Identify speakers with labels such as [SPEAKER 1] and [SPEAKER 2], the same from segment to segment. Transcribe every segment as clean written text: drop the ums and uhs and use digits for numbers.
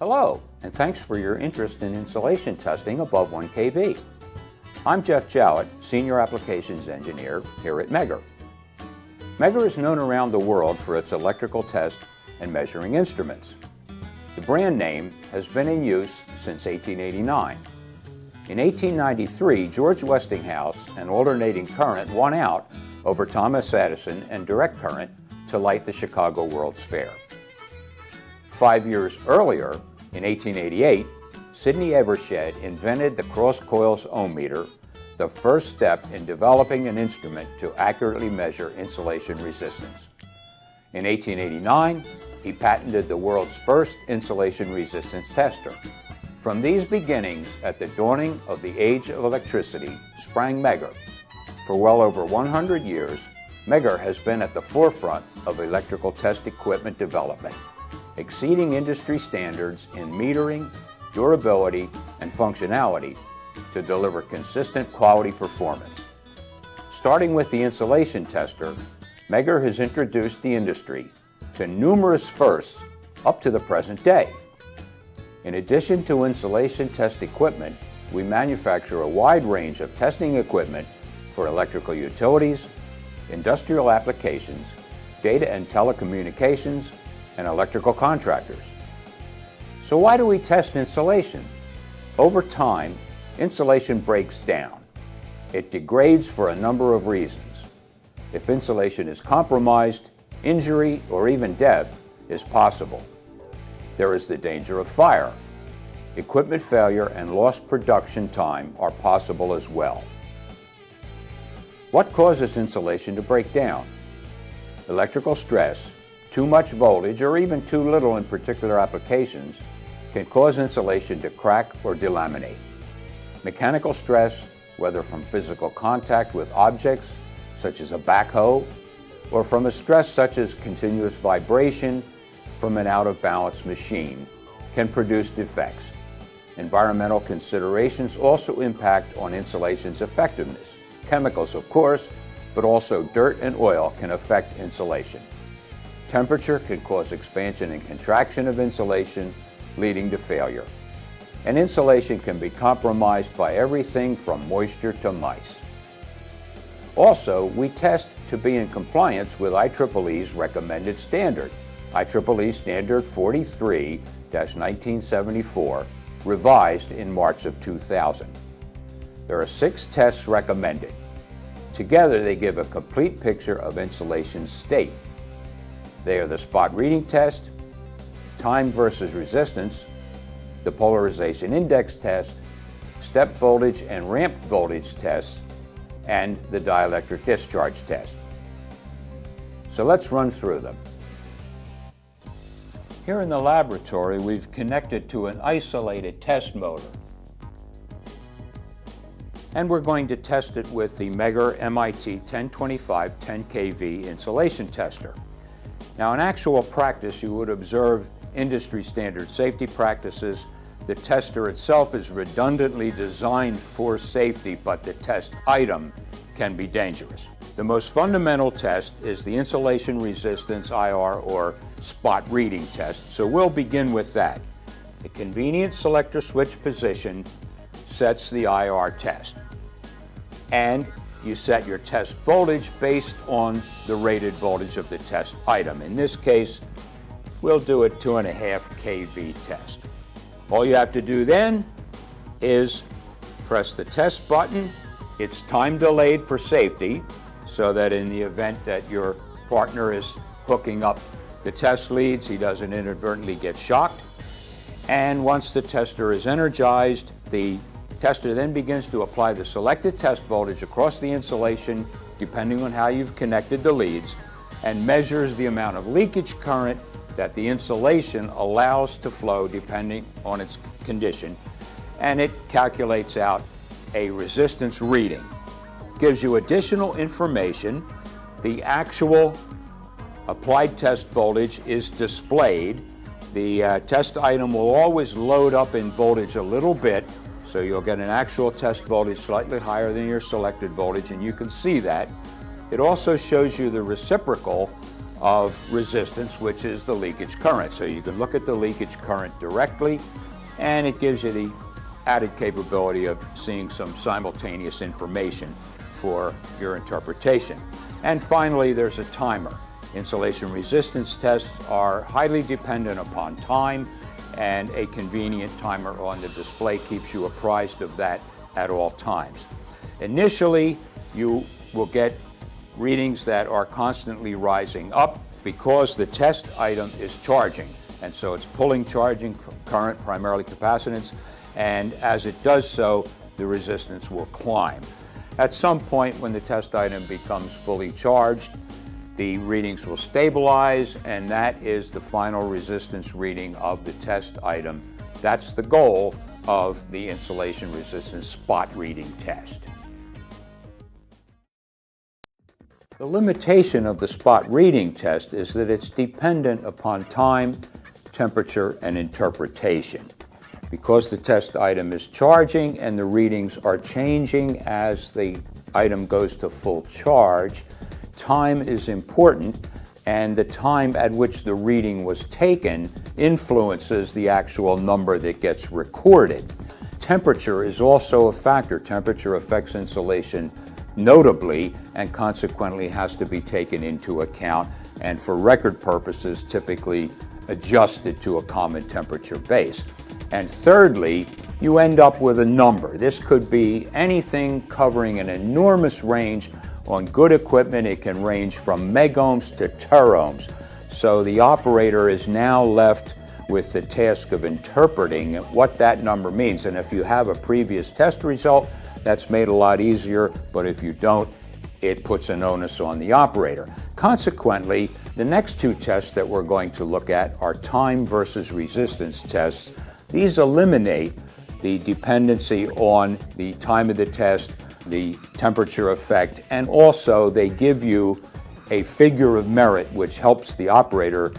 [SPEAKER 1] Hello, and thanks for your interest in insulation testing above 1 kV. I'm Jeff Jowett, Senior Applications Engineer here at Megger. Megger is known around the world for its electrical test and measuring instruments. The brand name has been in use since 1889. In 1893, George Westinghouse and alternating current won out over Thomas Edison and direct current to light the Chicago World's Fair. 5 years earlier, in 1888, Sidney Evershed invented the cross-coils ohm meter, the first step in developing an instrument to accurately measure insulation resistance. In 1889, he patented the world's first insulation resistance tester. From these beginnings at the dawning of the age of electricity sprang Megger. For well over 100 years, Megger has been at the forefront of electrical test equipment development, exceeding industry standards in metering, durability, and functionality to deliver consistent quality performance. Starting with the insulation tester, Megger has introduced the industry to numerous firsts up to the present day. In addition to insulation test equipment, we manufacture a wide range of testing equipment for electrical utilities, industrial applications, data and telecommunications, and electrical contractors. So why do we test insulation? Over time, insulation breaks down. It degrades for a number of reasons. If insulation is compromised, injury or even death is possible. There is the danger of fire. Equipment failure and lost production time are possible as well. What causes insulation to break down? Electrical stress, too much voltage, or even too little in particular applications can cause insulation to crack or delaminate. Mechanical stress, whether from physical contact with objects such as a backhoe, or from a stress such as continuous vibration from an out-of-balance machine, can produce defects. Environmental considerations also impact on insulation's effectiveness. Chemicals, of course, but also dirt and oil can affect insulation. Temperature can cause expansion and contraction of insulation, leading to failure. And insulation can be compromised by everything from moisture to mice. Also, we test to be in compliance with IEEE's recommended standard, IEEE Standard 43-1974, revised in March of 2000. There are 6 tests recommended. Together, they give a complete picture of insulation's state. They are the spot reading test, time versus resistance, the Polarization Index test, step voltage and ramp voltage tests, and the Dielectric Discharge test. So let's run through them. Here in the laboratory, we've connected to an isolated test motor. And we're going to test it with the Megger MIT1025 10 kV insulation tester. Now, in actual practice, you would observe industry standard safety practices. The tester itself is redundantly designed for safety, but the test item can be dangerous. The most fundamental test is the insulation resistance IR or spot reading test, so we'll begin with that. The convenient selector switch position sets the IR test, and you set your test voltage based on the rated voltage of the test item. In this case, we'll do a 2.5 kV test. All you have to do then is press the test button. It's time delayed for safety, so that in the event that your partner is hooking up the test leads, he doesn't inadvertently get shocked. And once the tester is energized, the tester then begins to apply the selected test voltage across the insulation, depending on how you've connected the leads, and measures the amount of leakage current that the insulation allows to flow depending on its condition, and it calculates out a resistance reading. Gives you additional information. The actual applied test voltage is displayed. The test item will always load up in voltage a little bit, so you'll get an actual test voltage slightly higher than your selected voltage, and you can see that. It also shows you the reciprocal of resistance, which is the leakage current. So you can look at the leakage current directly, and it gives you the added capability of seeing some simultaneous information for your interpretation. And finally, there's a timer. Insulation resistance tests are highly dependent upon time, and a convenient timer on the display keeps you apprised of that at all times. Initially, you will get readings that are constantly rising up because the test item is charging, and so it's pulling charging current, primarily capacitance, and as it does so, the resistance will climb. At some point when the test item becomes fully charged, the readings will stabilize, and that is the final resistance reading of the test item. That's the goal of the insulation resistance spot reading test. The limitation of the spot reading test is that it's dependent upon time, temperature, and interpretation. Because the test item is charging and the readings are changing as the item goes to full charge, time is important, and the time at which the reading was taken influences the actual number that gets recorded. Temperature is also a factor. Temperature affects insulation notably, and consequently has to be taken into account, and for record purposes typically adjusted to a common temperature base. And thirdly, you end up with a number. This could be anything covering an enormous range. On good equipment, it can range from megohms to terohms. So the operator is now left with the task of interpreting what that number means. And if you have a previous test result, that's made a lot easier, but if you don't, it puts an onus on the operator. Consequently, the next two tests that we're going to look at are time versus resistance tests. These eliminate the dependency on the time of the test, the temperature effect, and also they give you a figure of merit which helps the operator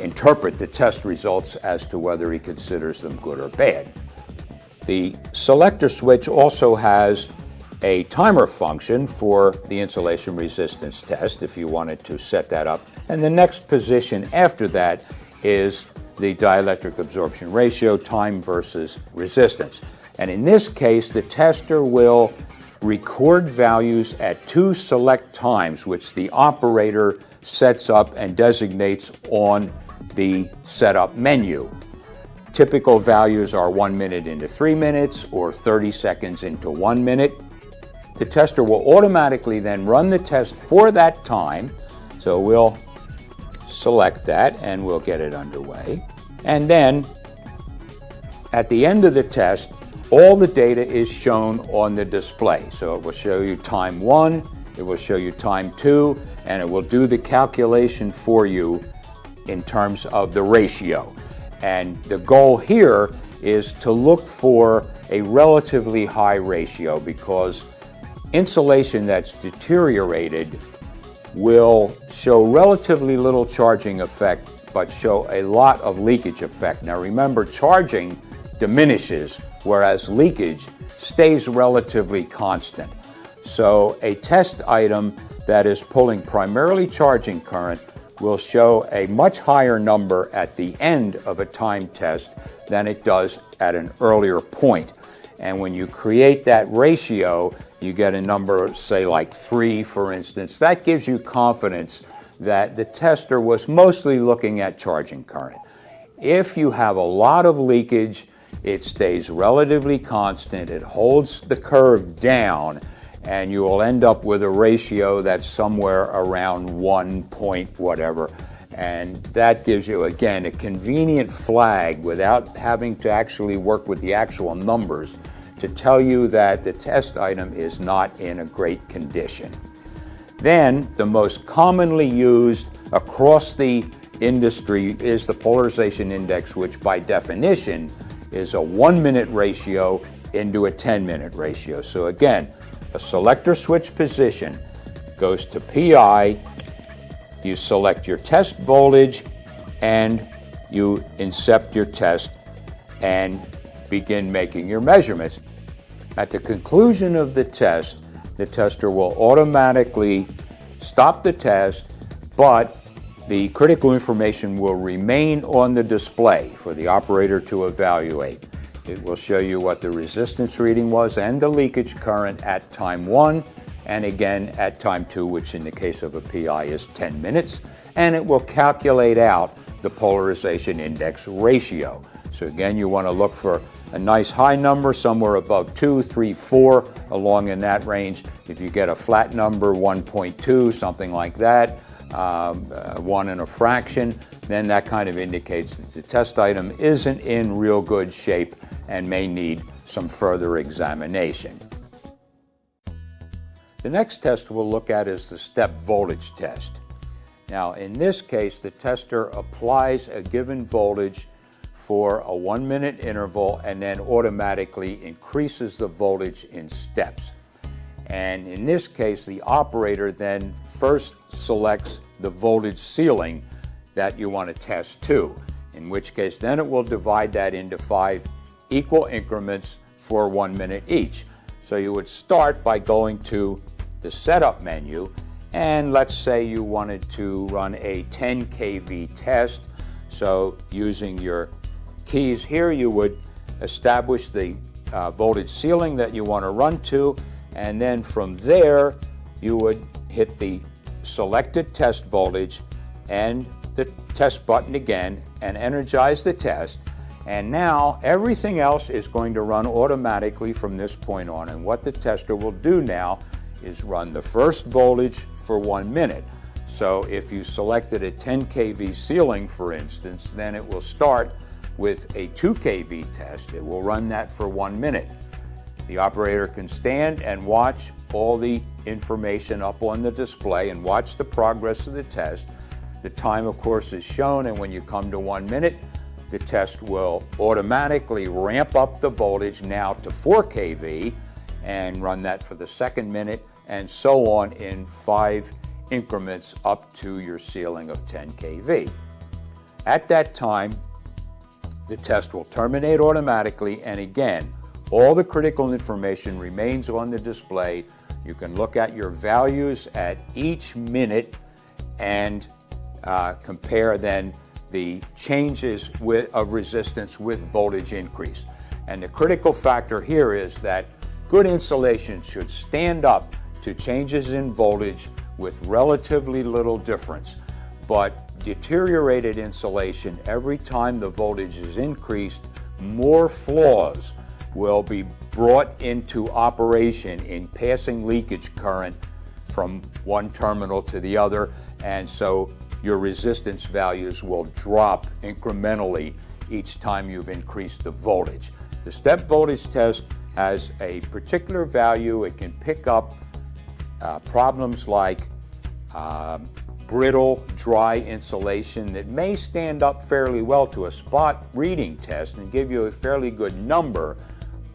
[SPEAKER 1] interpret the test results as to whether he considers them good or bad. The selector switch also has a timer function for the insulation resistance test if you wanted to set that up. And the next position after that is the dielectric absorption ratio, time versus resistance. And in this case, the tester will record values at two select times, which the operator sets up and designates on the setup menu. Typical values are 1 minute into 3 minutes or 30 seconds into 1 minute. The tester will automatically then run the test for that time. So we'll select that and we'll get it underway. And then at the end of the test, all the data is shown on the display. So it will show you time 1, it will show you time 2, and it will do the calculation for you in terms of the ratio. And the goal here is to look for a relatively high ratio, because insulation that's deteriorated will show relatively little charging effect but show a lot of leakage effect. Now remember, charging diminishes, whereas leakage stays relatively constant. So a test item that is pulling primarily charging current will show a much higher number at the end of a time test than it does at an earlier point. And when you create that ratio, you get a number, say like 3, for instance. That gives you confidence that the tester was mostly looking at charging current. If you have a lot of leakage, it stays relatively constant, it holds the curve down, and you will end up with a ratio that's somewhere around 1 point whatever. And that gives you, again, a convenient flag without having to actually work with the actual numbers to tell you that the test item is not in a great condition. Then, the most commonly used across the industry is the Polarization Index, which by definition is a 1-minute ratio into a 10-minute ratio. So again, a selector switch position goes to PI, you select your test voltage, and you incept your test and begin making your measurements. At the conclusion of the test, the tester will automatically stop the test, but the critical information will remain on the display for the operator to evaluate. It will show you what the resistance reading was and the leakage current at time 1 and again at time 2, which in the case of a PI is 10 minutes, and it will calculate out the polarization index ratio. So again, you want to look for a nice high number, somewhere above 2, 3, 4, along in that range. If you get a flat number, 1.2, something like that, 1 and a fraction, then that kind of indicates that the test item isn't in real good shape and may need some further examination. The next test we'll look at is the step voltage test. Now, in this case, the tester applies a given voltage for a 1-minute interval and then automatically increases the voltage in steps. And in this case, the operator then first selects the voltage ceiling that you want to test to, in which case then it will divide that into 5 equal increments for 1 minute each. So you would start by going to the setup menu, and let's say you wanted to run a 10 kV test. So using your keys here, you would establish the voltage ceiling that you want to run to, and then from there you would hit the selected test voltage and the test button again and energize the test. And now everything else is going to run automatically from this point on, and what the tester will do now is run the first voltage for 1 minute. So if you selected a 10 kV ceiling, for instance, then it will start with a 2 kV test. It will run that for 1 minute. The operator can stand and watch all the information up on the display and watch the progress of the test. The time, of course, is shown, and when you come to 1 minute, the test will automatically ramp up the voltage now to 4 kV and run that for the second minute, and so on in 5 increments up to your ceiling of 10 kV. At that time, the test will terminate automatically, and again, all the critical information remains on the display. You can look at your values at each minute and compare then the changes of resistance with voltage increase. And the critical factor here is that good insulation should stand up to changes in voltage with relatively little difference. But deteriorated insulation, every time the voltage is increased, more flaws will be brought into operation in passing leakage current from one terminal to the other, and so your resistance values will drop incrementally each time you've increased the voltage. The step voltage test has a particular value. It can pick up problems like brittle, dry insulation that may stand up fairly well to a spot reading test and give you a fairly good number,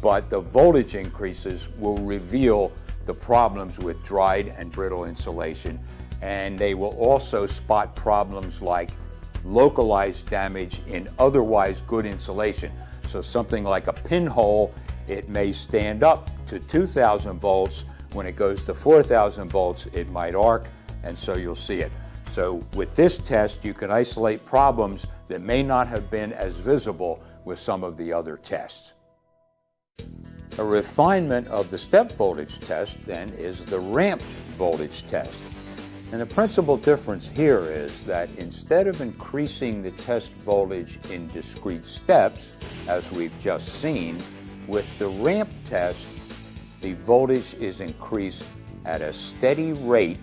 [SPEAKER 1] but the voltage increases will reveal the problems with dried and brittle insulation, and they will also spot problems like localized damage in otherwise good insulation. So something like a pinhole, it may stand up to 2,000 volts. When it goes to 4,000 volts, it might arc, and so you'll see it. So with this test, you can isolate problems that may not have been as visible with some of the other tests. A refinement of the step voltage test then is the ramped voltage test. And the principal difference here is that instead of increasing the test voltage in discrete steps, as we've just seen, with the ramp test, the voltage is increased at a steady rate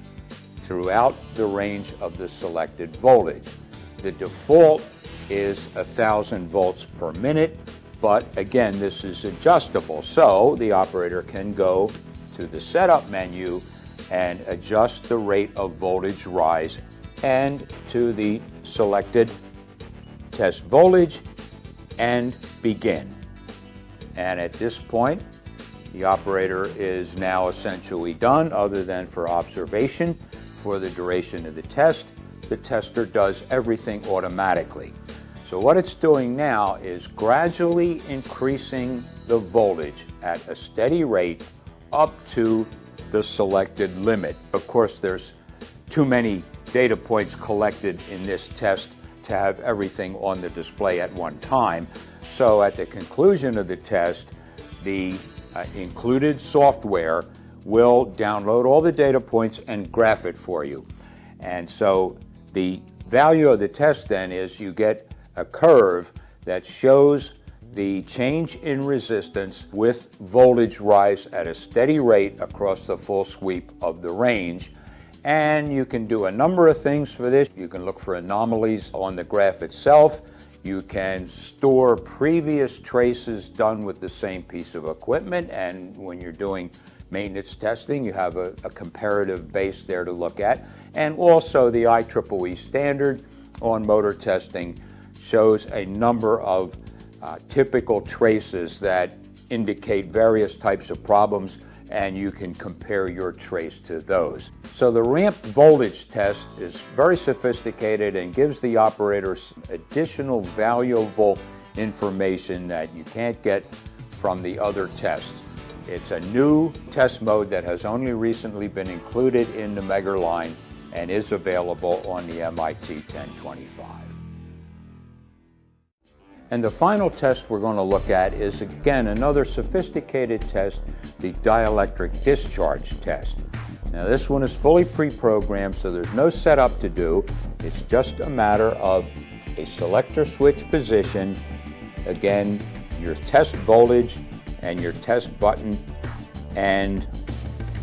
[SPEAKER 1] throughout the range of the selected voltage. The default is 1,000 volts per minute, but again, this is adjustable, so the operator can go to the setup menu and adjust the rate of voltage rise and to the selected test voltage and begin. And at this point, the operator is now essentially done, other than for observation for the duration of the test. The tester does everything automatically. So what it's doing now is gradually increasing the voltage at a steady rate up to the selected limit. Of course, there's too many data points collected in this test to have everything on the display at one time. So at the conclusion of the test, the included software will download all the data points and graph it for you. And so the value of the test then is you get a curve that shows the change in resistance with voltage rise at a steady rate across the full sweep of the range. And you can do a number of things for this. You can look for anomalies on the graph itself. You can store previous traces done with the same piece of equipment, and when you're doing maintenance testing, you have a comparative base there to look at. And also the IEEE standard on motor testing shows a number of typical traces that indicate various types of problems, and you can compare your trace to those. So the ramp voltage test is very sophisticated and gives the operators additional valuable information that you can't get from the other tests. It's a new test mode that has only recently been included in the Megger line and is available on the MIT1025. And the final test we're going to look at is, again, another sophisticated test, the dielectric discharge test. Now this one is fully pre-programmed, so there's no setup to do. It's just a matter of a selector switch position, again, your test voltage and your test button, and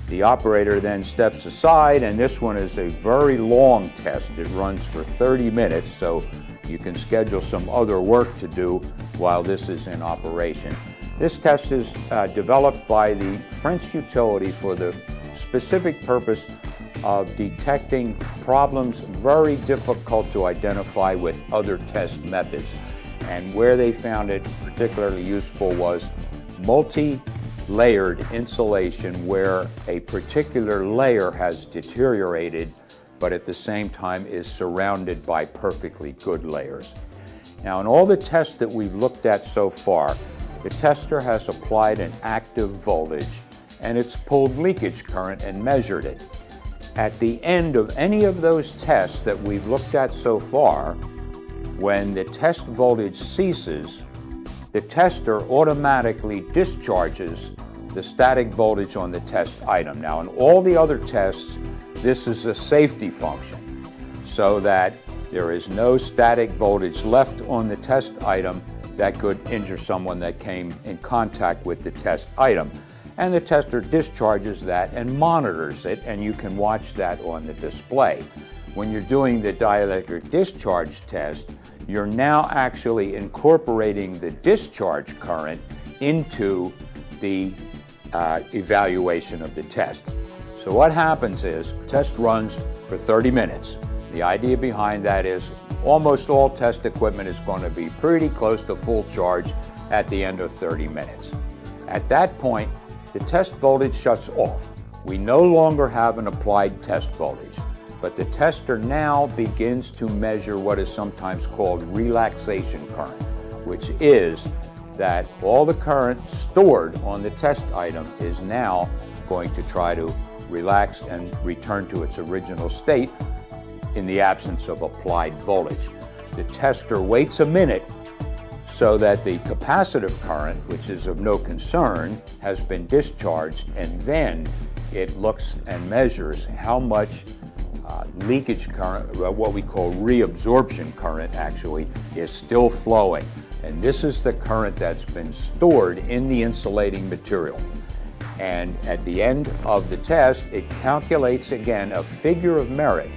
[SPEAKER 1] the operator then steps aside, and this one is a very long test. It runs for 30 minutes, so you can schedule some other work to do while this is in operation. This test is developed by the French utility for the specific purpose of detecting problems very difficult to identify with other test methods. And where they found it particularly useful was multi-layered insulation where a particular layer has deteriorated but at the same time is surrounded by perfectly good layers. Now, in all the tests that we've looked at so far, the tester has applied an active voltage and it's pulled leakage current and measured it. At the end of any of those tests that we've looked at so far, when the test voltage ceases, the tester automatically discharges the static voltage on the test item. Now, in all the other tests, this is a safety function, so that there is no static voltage left on the test item that could injure someone that came in contact with the test item. And the tester discharges that and monitors it, and you can watch that on the display. When you're doing the dielectric discharge test, you're now actually incorporating the discharge current into the evaluation of the test. So what happens is, test runs for 30 minutes. The idea behind that is almost all test equipment is going to be pretty close to full charge at the end of 30 minutes. At that point, the test voltage shuts off. We no longer have an applied test voltage, but the tester now begins to measure what is sometimes called relaxation current, which is that all the current stored on the test item is now going to try to relax and return to its original state in the absence of applied voltage. The tester waits a minute so that the capacitive current, which is of no concern, has been discharged, and then it looks and measures how much leakage current, what we call reabsorption current actually, is still flowing. And this is the current that's been stored in the insulating material. And at the end of the test, it calculates again a figure of merit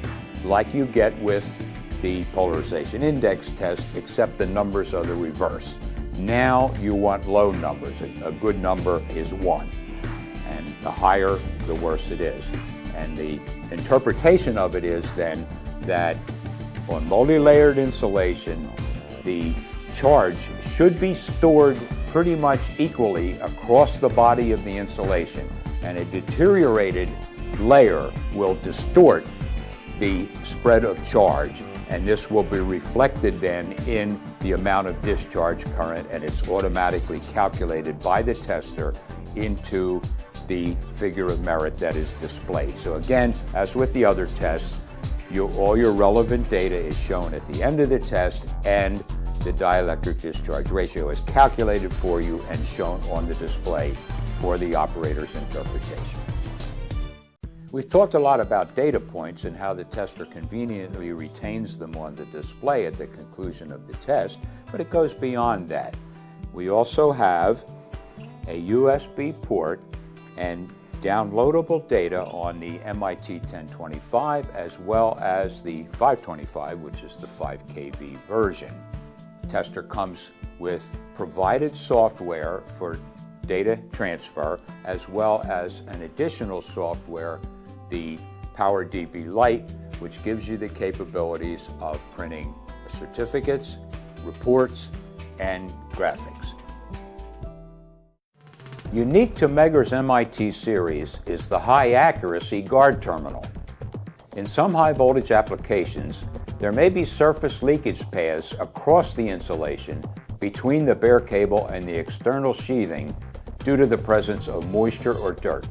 [SPEAKER 1] like you get with the Polarization Index test, except the numbers are the reverse. Now you want low numbers. A good number is 1, and the higher, the worse it is. And the interpretation of it is then that on multi-layered insulation, the charge should be stored pretty much equally across the body of the insulation, and a deteriorated layer will distort the spread of charge, and this will be reflected then in the amount of discharge current, and it's automatically calculated by the tester into the figure of merit that is displayed. So again, as with the other tests, All your relevant data is shown at the end of the test, and the dielectric discharge ratio is calculated for you and shown on the display for the operator's interpretation. We've talked a lot about data points and how the tester conveniently retains them on the display at the conclusion of the test, but it goes beyond that. We also have a USB port and downloadable data on the MIT1025 as well as the 525, which is the 5 kV version. The tester comes with provided software for data transfer as well as an additional software, the PowerDB Lite, which gives you the capabilities of printing certificates, reports, and graphics. Unique to Megger's MIT series is the high-accuracy guard terminal. In some high-voltage applications, there may be surface leakage paths across the insulation between the bare cable and the external sheathing due to the presence of moisture or dirt.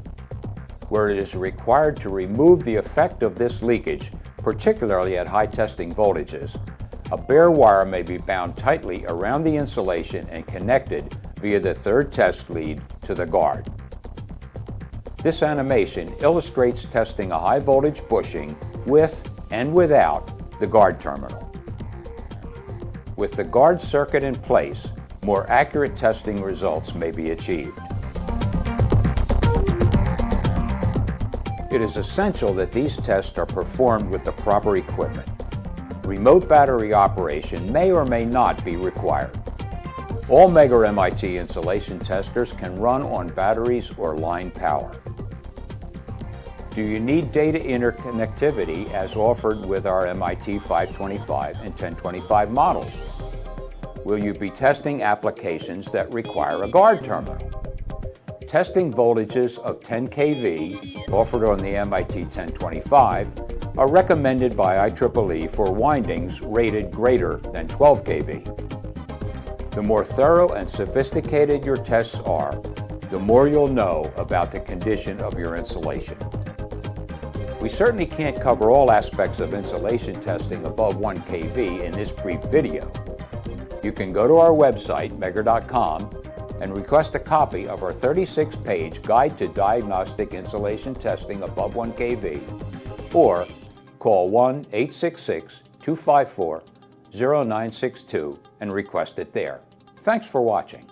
[SPEAKER 1] Where it is required to remove the effect of this leakage, particularly at high testing voltages, a bare wire may be bound tightly around the insulation and connected via the third test lead to the guard. This animation illustrates testing a high voltage bushing with and without the guard terminal. With the guard circuit in place, more accurate testing results may be achieved. It is essential that these tests are performed with the proper equipment. Remote battery operation may or may not be required. All Megger MIT insulation testers can run on batteries or line power. Do you need data interconnectivity as offered with our MIT525 and 1025 models? Will you be testing applications that require a guard terminal? Testing voltages of 10 kV offered on the MIT1025 are recommended by IEEE for windings rated greater than 12 kV. The more thorough and sophisticated your tests are, the more you'll know about the condition of your insulation. We certainly can't cover all aspects of insulation testing above 1 kV in this brief video. You can go to our website, Megger.com, and request a copy of our 36-page Guide to Diagnostic Insulation Testing above 1 kV, or call 1-866-254-0962 and request it there. Thanks for watching.